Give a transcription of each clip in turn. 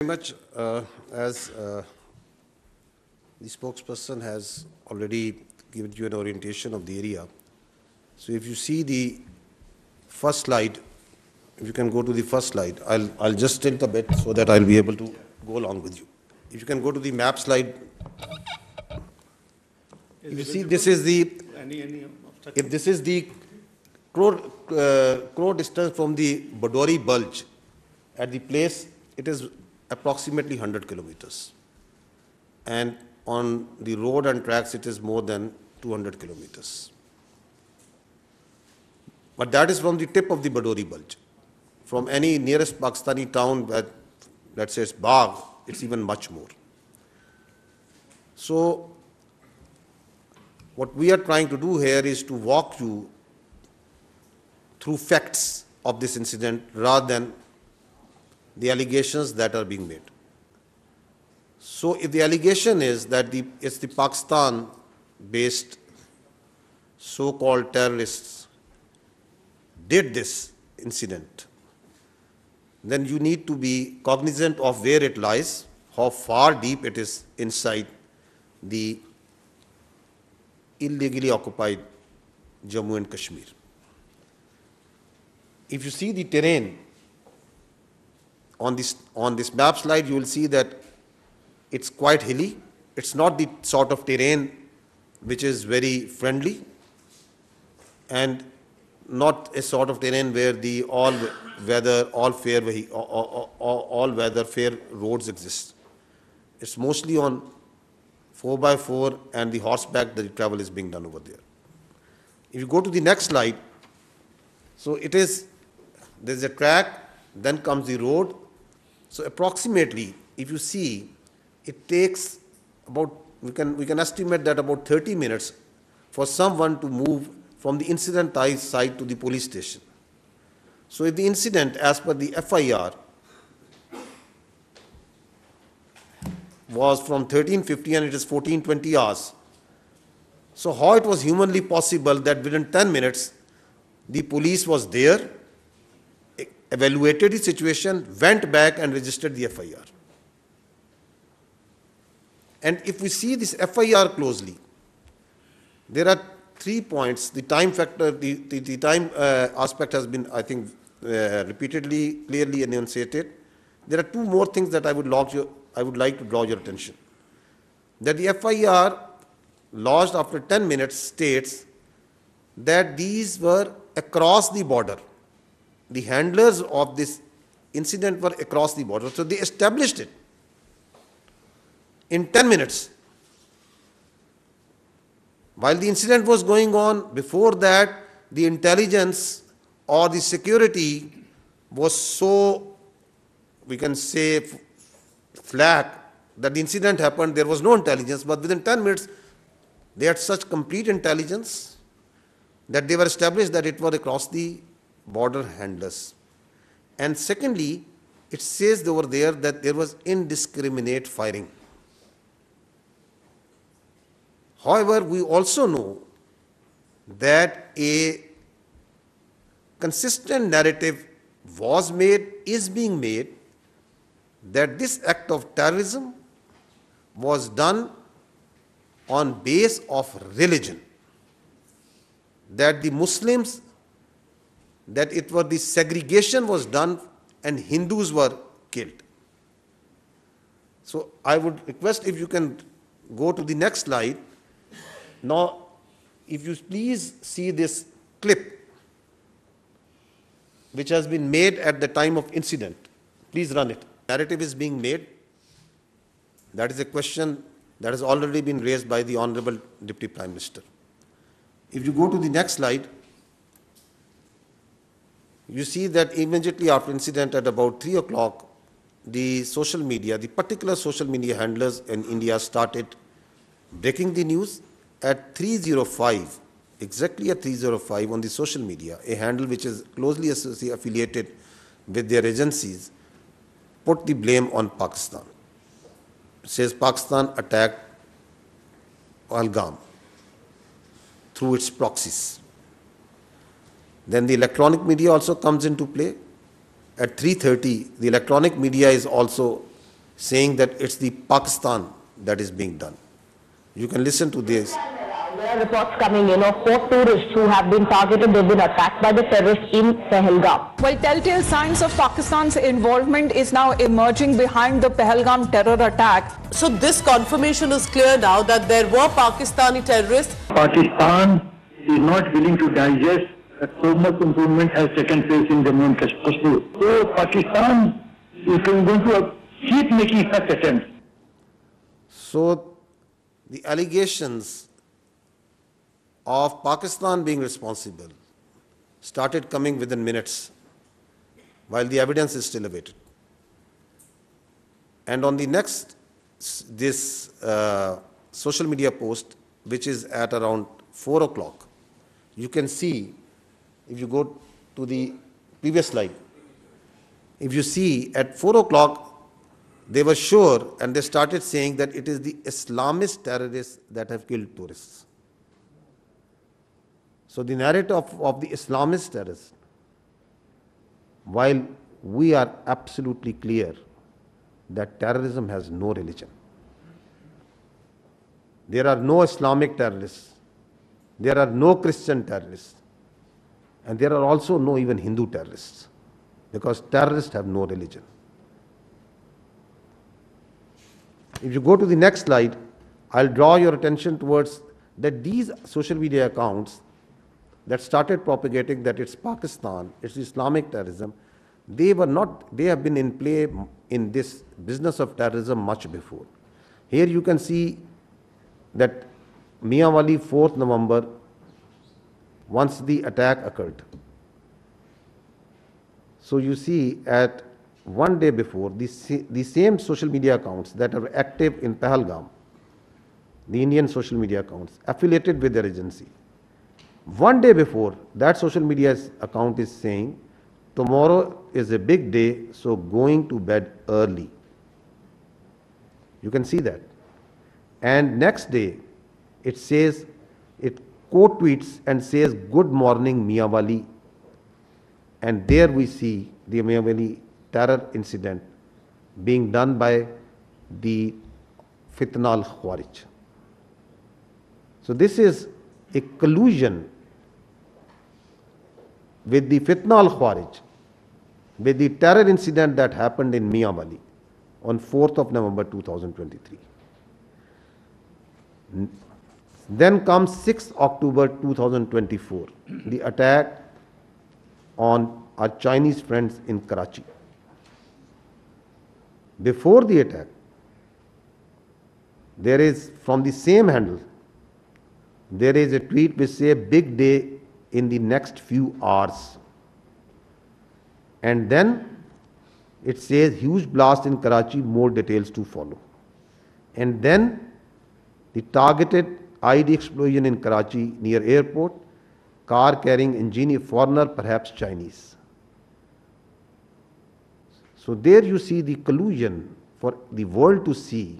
Very much. As the spokesperson has already given you an orientation of the area. So if you see the first slide, if you can go to the first slide, I'll just tilt a bit so that I'll be able to go along with you. If you can go to the map slide. If you see, this is the, if this is the crow distance from the Badori Bulge at the place, it is approximately 100 kilometers. And on the road and tracks, it is more than 200 kilometers. But that is from the tip of the Badori Bulge. From any nearest Pakistani town, let's say it's Bagh, it's even much more. So what we are trying to do here is to walk you through facts of this incident rather than the allegations that are being made. So if the allegation is that it's the Pakistan-based so-called terrorists did this incident, then you need to be cognizant of where it lies, how far deep it is inside the illegally occupied Jammu and Kashmir. If you see the terrain on this map slide, you will see that it's quite hilly. It's not the sort of terrain which is very friendly, and not a sort of terrain where the all-weather fair roads exist. It's mostly on 4x4 and the horseback that the travel is being done over there. If you go to the next slide, so there's a track, then comes the road. So approximately, if you see, it takes about, we can estimate that about 30 minutes for someone to move from the incident site to the police station. So if the incident, as per the FIR, was from 1350 and it is 1420 hours, so how it was humanly possible that within 10 minutes, the police was there, evaluated the situation, went back and registered the FIR. And if we see this FIR closely, there are 3 points. The time factor, the time aspect has been, I think, repeatedly, clearly enunciated. There are 2 more things that I would like to draw your attention. That the FIR lodged after 10 minutes states that these were across the border. The handlers of this incident were across the border. So they established it in 10 minutes. While the incident was going on, before that, the intelligence or the security was so, we can say, flat that the incident happened, there was no intelligence, but within 10 minutes, they had such complete intelligence that they were established that it was across the border handlers. And secondly, it says over there that there was indiscriminate firing. However, we also know that a consistent narrative was made, is being made, that this act of terrorism was done on base of religion, that the Muslims, that it was the segregation was done and Hindus were killed. So I would request if you can go to the next slide. Now, if you please see this clip which has been made at the time of incident. Please run it. Narrative is being made. That is a question that has already been raised by the Honorable Deputy Prime Minister. If you go to the next slide, you see that immediately after incident at about 3 o'clock, the social media, the particular social media handlers in India started breaking the news. At 3:05, exactly at 3:05 on the social media, a handle which is closely affiliated with their agencies put the blame on Pakistan. It says Pakistan attacked Pahalgam through its proxies. Then the electronic media also comes into play. At 3:30, the electronic media is also saying that it's the Pakistan that is being done. You can listen to this. There are reports coming in of 4 tourists who have been targeted. They've been attacked by the terrorists in Pahalgam. Well, telltale signs of Pakistan's involvement is now emerging behind the Pahalgam terror attack. So this confirmation is clear now that there were Pakistani terrorists. Pakistan is not willing to digest that so much improvement has taken place in Jammu and Kashmir. So Pakistan is going to keep making such attempts. So the allegations of Pakistan being responsible started coming within minutes while the evidence is still awaited. And on the next, this social media post, which is at around 4 o'clock, you can see, if you go to the previous slide, if you see at 4 o'clock, they were sure and they started saying that it is the Islamist terrorists that have killed tourists. So the narrative of the Islamist terrorists, while we are absolutely clear that terrorism has no religion. There are no Islamic terrorists, there are no Christian terrorists, and there are also no even Hindu terrorists, because terrorists have no religion. If you go to the next slide, I'll draw your attention towards that these social media accounts that started propagating that it's Pakistan, it's Islamic terrorism, they have been in play in this business of terrorism much before. Here you can see that Mianwali 4th November, once the attack occurred. So you see at one day before, the same social media accounts that are active in Pahalgam, the Indian social media accounts affiliated with their agency, one day before, that social media account is saying, tomorrow is a big day, so going to bed early. You can see that. And next day, it says, it quote tweets and says, good morning Mianwali. And there we see the Mianwali terror incident being done by the Fitna al-Khawarij. So this is a collusion with the Fitna al-Khawarij, with the terror incident that happened in Mianwali on 4th of November 2023. Then comes 6th October 2024, the attack on our Chinese friends in Karachi. Before the attack, there is, from the same handle, there is a tweet which says, big day in the next few hours. And then it says, huge blast in Karachi, more details to follow. And then the targeted ID explosion in Karachi near airport, car carrying engineer, foreigner, perhaps Chinese. So there you see the collusion for the world to see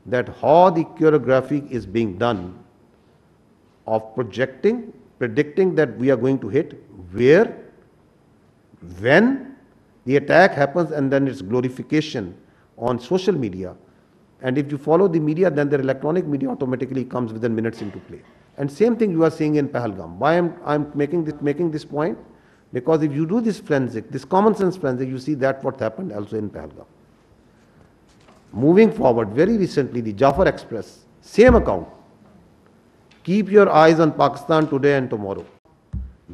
that how the choreography is being done of projecting, predicting that we are going to hit, where, when the attack happens, and then its glorification on social media. And if you follow the media, then the electronic media automatically comes within minutes into play. And same thing you are seeing in Pahalgam. Why I'm making this point? Because if you do this forensic, this common sense forensic, you see that what happened also in Pahalgam. Moving forward, very recently, the Jafar Express, same account. Keep your eyes on Pakistan today and tomorrow.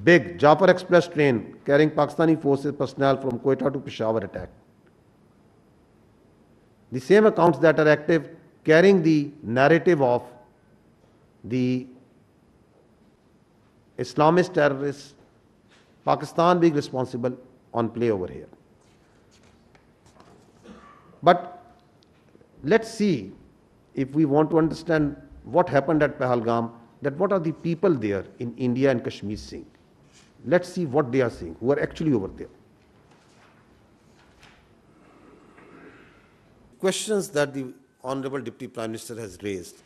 Big Jafar Express train carrying Pakistani forces personnel from Quetta to Peshawar attack. The same accounts that are active carrying the narrative of the Islamist terrorists, Pakistan being responsible on play over here. But let's see, if we want to understand what happened at Pahalgam, that what are the people there in India and Kashmir seeing. Let's see what they are seeing, who are actually over there. Questions that the Honorable Deputy Prime Minister has raised,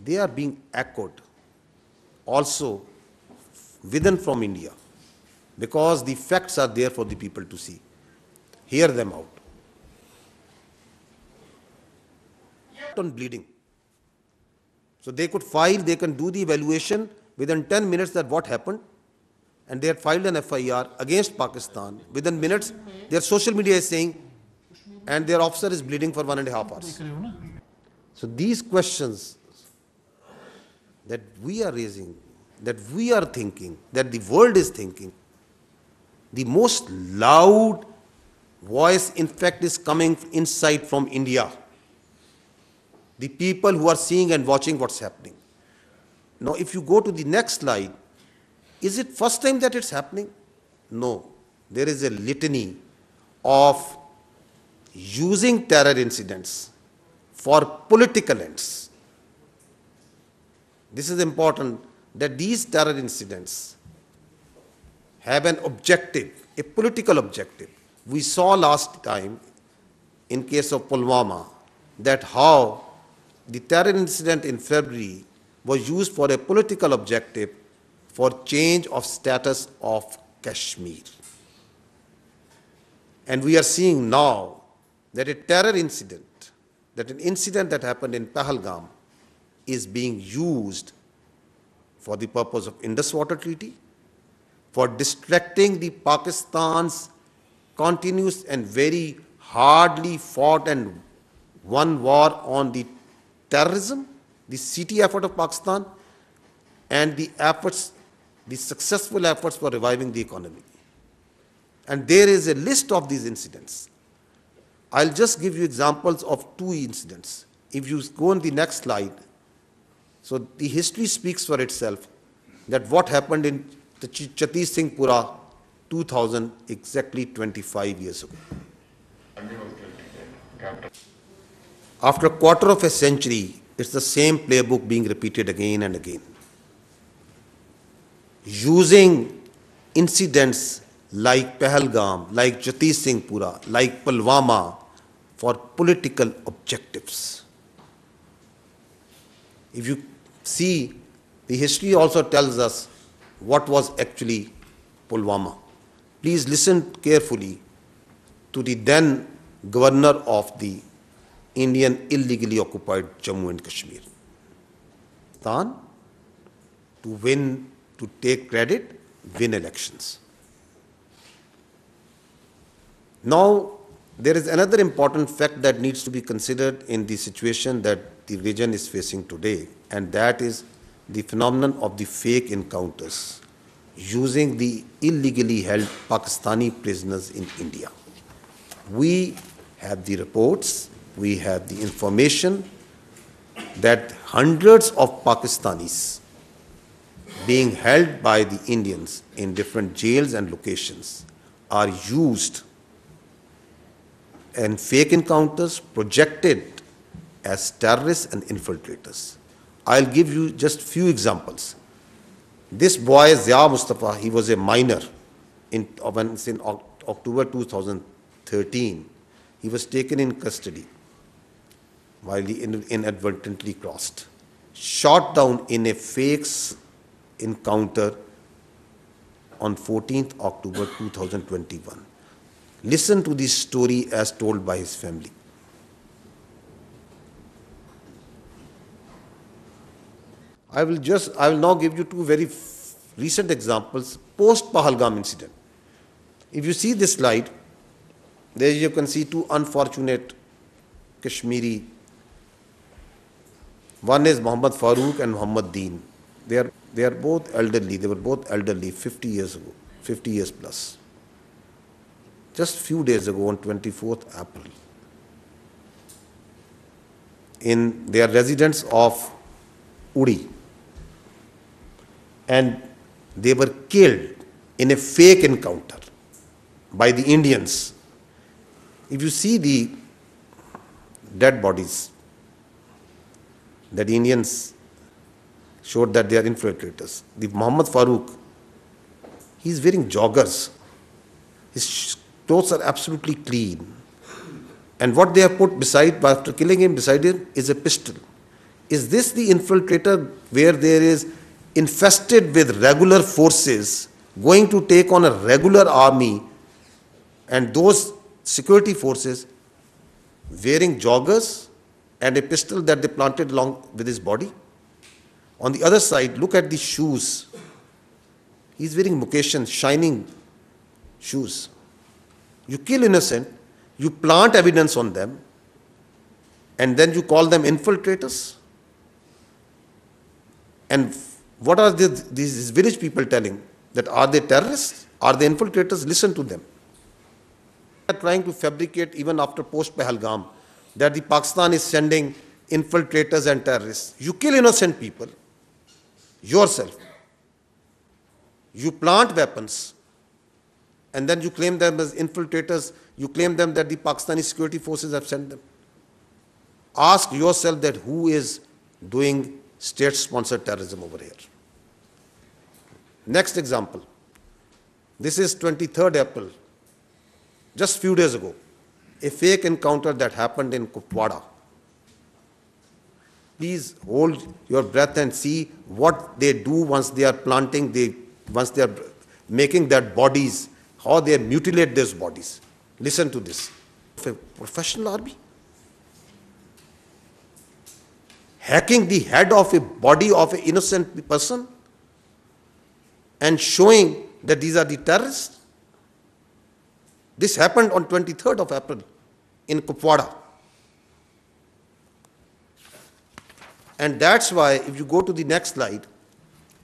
they are being echoed also within from India, because the facts are there for the people to see. Hear them out. on bleeding. So they could file, they can do the evaluation within 10 minutes that what happened, and they had filed an FIR against Pakistan. Within minutes, their social media is saying, and their officer is bleeding for 1.5 hours. So these questions that we are raising, that we are thinking, that the world is thinking, the most loud voice, in fact, is coming inside from India. The people who are seeing and watching what's happening. Now, if you go to the next slide, is it first time that it's happening? No. There is a litany of using terror incidents for political ends. This is important, that these terror incidents have an objective, a political objective. We saw last time in case of Pulwama that how the terror incident in February was used for a political objective for change of status of Kashmir. And we are seeing now that a terror incident, that an incident that happened in Pahalgam is being used for the purpose of Indus Water Treaty, for distracting the Pakistan's continuous and very hardly fought and won war on the terrorism, the CT effort of Pakistan, and the efforts, the successful efforts for reviving the economy. And there is a list of these incidents. I'll just give you examples of 2 incidents. If you go on the next slide, so the history speaks for itself, that what happened in the Chatti Singhpura 2000, exactly 25 years ago. After a quarter of a century, it's the same playbook being repeated again and again. Using incidents like Pahalgam, like Chatti Singhpura, like Pulwama for political objectives. If you see, the history also tells us what was actually Pulwama. Please listen carefully to the then governor of the Indian illegally occupied Jammu and Kashmir. To win, to take credit, win elections. Now, there is another important fact that needs to be considered in the situation that the region is facing today, and that is the phenomenon of the fake encounters using the illegally held Pakistani prisoners in India. We have the reports, we have the information that hundreds of Pakistanis being held by the Indians in different jails and locations are used and fake encounters projected as terrorists and infiltrators. I'll give you just few examples. This boy, Zia Mustafa, he was a minor in October 2013. He was taken in custody while he inadvertently crossed, shot down in a fake encounter on 14th October 2021. Listen to this story as told by his family. I will now give you 2 very recent examples post Pahalgam incident. If you see this slide, there you can see 2 unfortunate Kashmiri. One is Muhammad Farooq and Muhammad Deen. They are both elderly. They were both elderly 50 years ago, 50 years plus. Just few days ago, on 24th April, in their residence of Uri, and they were killed in a fake encounter by the Indians. If you see the dead bodies, that the Indians showed that they are infiltrators. The Muhammad Farooq, he is wearing joggers. His clothes are absolutely clean. And what they have put beside, after killing him, beside him, is a pistol. Is this the infiltrator where there is infested with regular forces going to take on a regular army, and those security forces wearing joggers and a pistol that they planted along with his body. On the other side, look at the shoes. He's wearing Mukeshan, shining shoes. You kill innocent, you plant evidence on them, and then you call them infiltrators. And what are these village people telling? That are they terrorists? Are they infiltrators? Listen to them. They are trying to fabricate even after post-Pahalgam that the Pakistan is sending infiltrators and terrorists. You kill innocent people yourself. You plant weapons and then you claim them as infiltrators. You claim them that the Pakistani security forces have sent them. Ask yourself that who is doing state-sponsored terrorism over here. Next example. This is 23rd April, just few days ago. A fake encounter that happened in Kupwara. Please hold your breath and see what they do once they are planting, once they are making their bodies, how they mutilate those bodies. Listen to this. A professional army hacking the head of a body of an innocent person and showing that these are the terrorists. This happened on 23rd of April in Kupwara. And that's why, if you go to the next slide,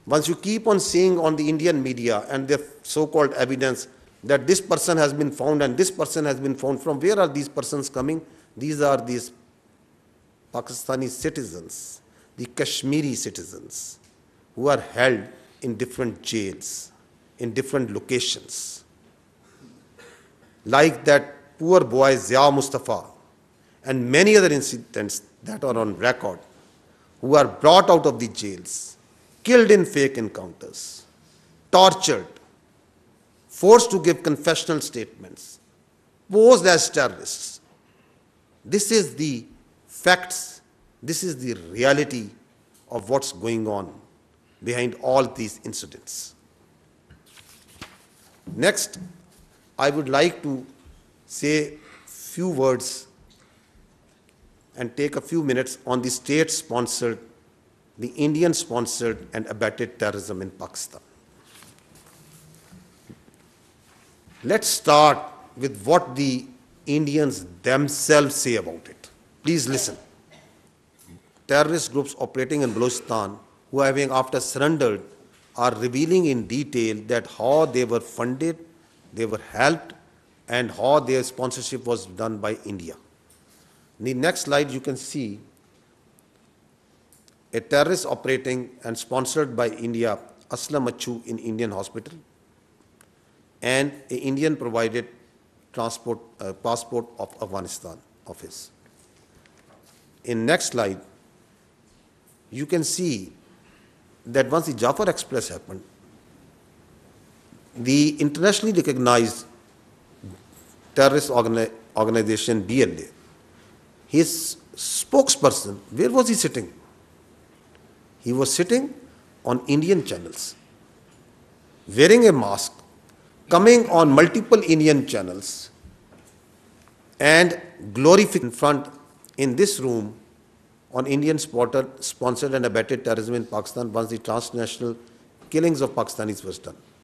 once you keep on seeing on the Indian media and their so-called evidence that this person has been found and this person has been found, from where are these persons coming? These are these Pakistani citizens, the Kashmiri citizens, who are held in different jails, in different locations. Like that poor boy Zia Mustafa and many other incidents that are on record, who are brought out of the jails, killed in fake encounters, tortured, forced to give confessional statements, posed as terrorists. This is the facts, this is the reality of what's going on behind all these incidents. Next, I would like to say few words and take a few minutes on the state-sponsored, the Indian-sponsored and abetted terrorism in Pakistan. Let's start with what the Indians themselves say about it. Please listen. Terrorist groups operating in Balochistan, who having after surrendered, are revealing in detail that how they were funded, they were helped, and how their sponsorship was done by India. In the next slide, you can see a terrorist operating and sponsored by India, Aslam Achu in Indian hospital, and an Indian provided passport of Afghanistan of his. In next slide, you can see that once the Jafar Express happened, the internationally recognized terrorist organization BLA, his spokesperson, where was he sitting? He was sitting on Indian channels, wearing a mask, coming on multiple Indian channels, and glorifying in front in this room on Indian sponsored and abetted terrorism in Pakistan once the transnational killings of Pakistanis was done.